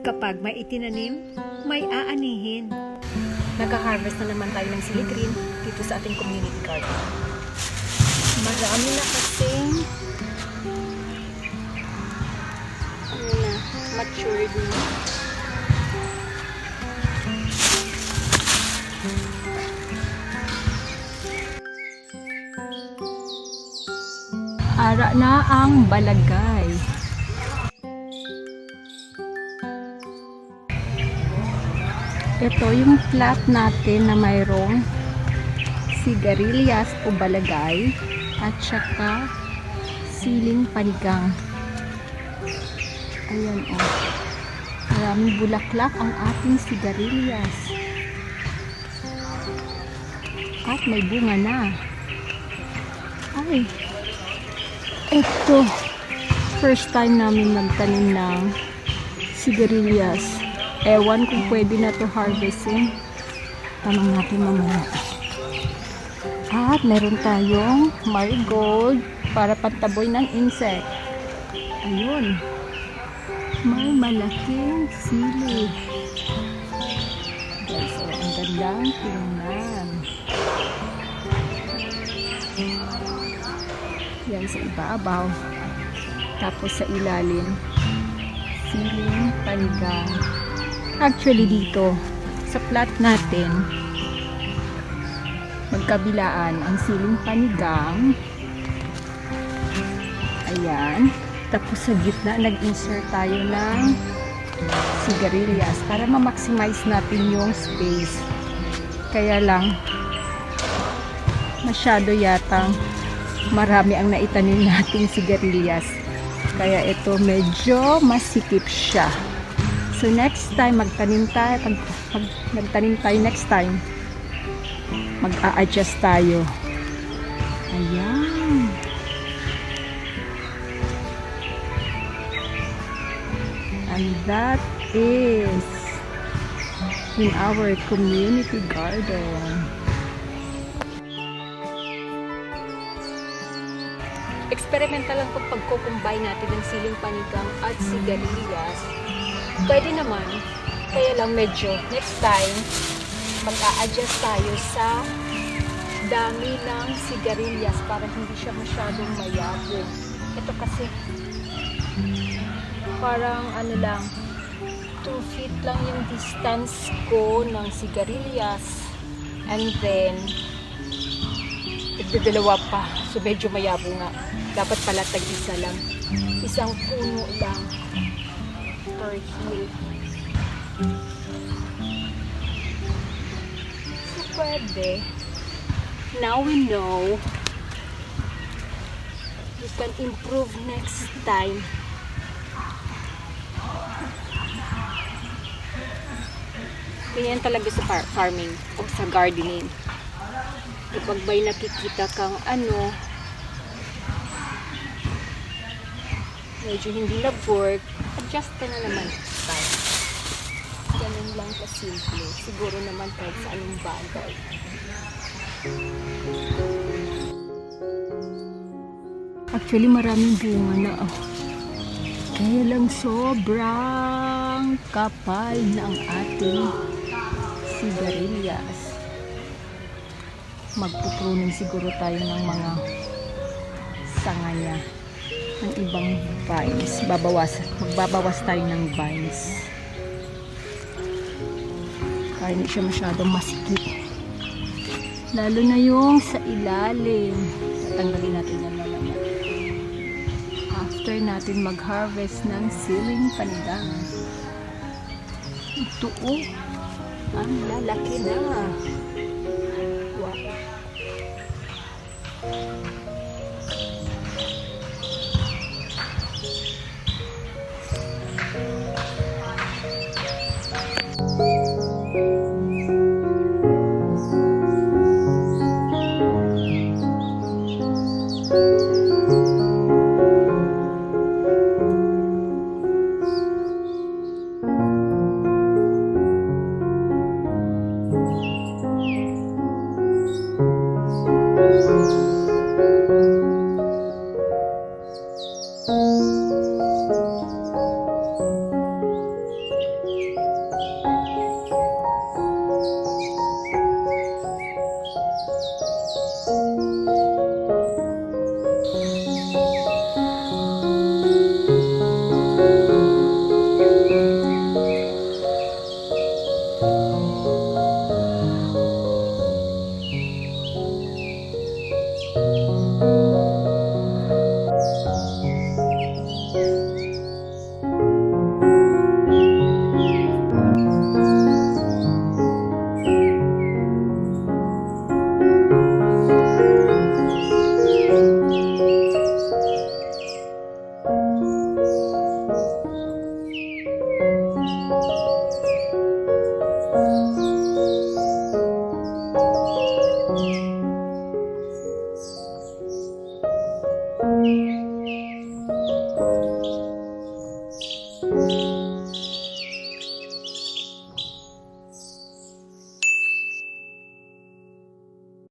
Kapag may itinanim, may aanihin. Nagka-harvest na naman tayo ng sili green dito sa ating community garden. Marami na kasing matured na. Ara na ang balagay. Ito yung plat natin na mayroong sigarilyas o balagay at saka siling panigang. Ayan o. Maraming bulaklak ang ating sigarilyas. At may bunga na. Ay, ito. First time namin magtanim ng sigarilyas. Ewan kung pwede na to harvestin. Tanong natin mamaya. At meron tayong marigold para pantaboy ng insect. Ayun. May malaking sili. Guys, so ang gandang tingnan. Yan sa ibabaw. Tapos sa ilalim, siling panigang. Actually dito, sa plat natin, magkabilaan ang siling panigang. Ayan. Tapos sa gitna, nag-insert tayo ng sigarilyas para ma-maximize natin yung space. Kaya lang, masyado yatang marami ang naitanim nating sigarilyas. Kaya ito medyo masikip siya. So next time magtanim tayo, pag nagtanim tayo next time, mag-a-adjust tayo. Ayan. And that is in our community garden. Experimental lang pag pagko-combine natin ng siling panigang at sigarilyas. Pwede naman, kaya lang medyo next time mag-a-adjust tayo sa dami ng sigarilyas para hindi siya masyadong mayabong. Ito kasi parang ano lang 2 feet lang yung distance ko ng sigarilyas, and then nagdadalawa pa, so medyo mayabong nga. Dapat pala tag-isa lang, isang puno lang per hill. So pwede, now we know we can improve next time. Ganyan talaga sa farming o sa gardening. Kapag may nakikita kang medyo hindi nag-work, adjust ka na naman. Ganun lang kasimple. Siguro naman kahit sa anong bagay. Actually, maraming bunga na. Kaya lang sobrang kapal na ang ating sigarilyas. Magpupruning siguro tayo ng mga sanga niya, ng ibang vines. Magbabawas tayo ng vines para hindi siya masyadong masikip, lalo na yung sa ilalim. Tatanggalin natin yan mamaya after natin mag-harvest ng siling panigang. Ito ang lalaki na. Wow.